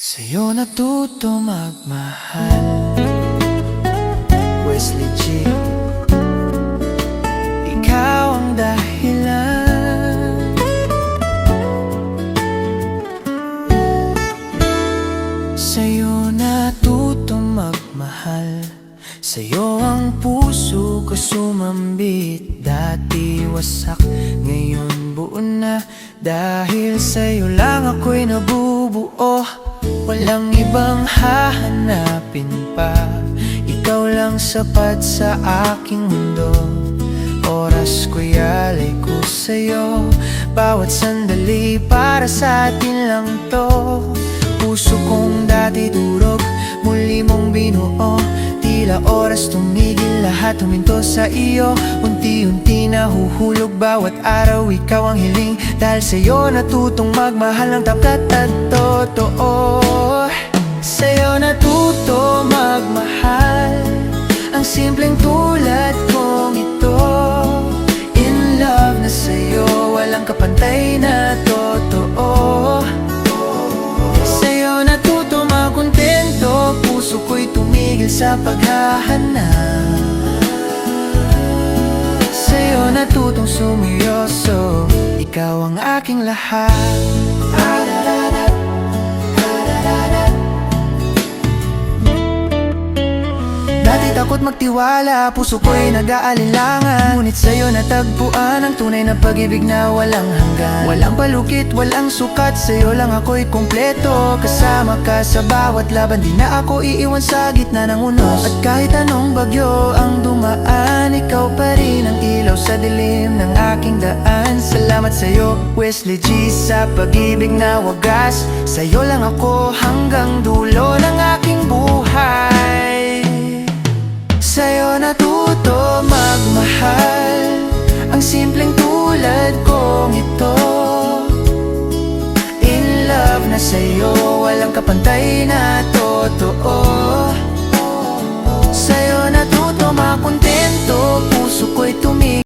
Sa'yo natuto magmahal, Wesley G. Ikaw ang dahilan. Sa'yo natuto magmahal, sa'yo ang puso ko sumambit. Dati wasak, ngayon buo na. Dahil sa'yo lang ako'y nabubuo. Walang ibang hahanapin pa, ikaw lang sapat sa aking mundo. Oras ko'y alay ko sa'yo, bawat sandali para sa atin lang to. Puso kong dati durog, muli mong binuo. Tila oras tumigil, lahat huminto sa iyo. Unti-unti nahuhulog, bawat araw ikaw ang hiling. Dahil sa'yo natutong magmahal ng tapat at totoo. Sa'yo natuto magmahal, ang simpleng tulad kong ito. In love na sa'yo, walang kapantay na totoo. Sa'yo natuto makontento, puso ko'y tumigil sa paghahanap. Sa'yo natutong sumiryoso, ikaw ang aking lahat. Dati takot magtiwala, puso ko'y nag-aalinlangan. Ngunit sa'yo natagpuan ang tunay na pag-ibig na walang hanggan. Walang palukit, walang sukat, sa'yo lang ako'y kumpleto. Kasama ka sa bawat laban, di na ako iiwan sa gitna ng unos. At kahit anong bagyo ang dumaan, ikaw pa rin ang ilaw sa dilim ng aking daan. Salamat sa'yo, Wesley G, sa pag-ibig na wagas. Sa'yo lang ako hanggang dulo ng aking buhay. Sa'yo natuto magmahal, ang simpleng tulad kong ito. In love na sa'yo, walang kapantay na totoo.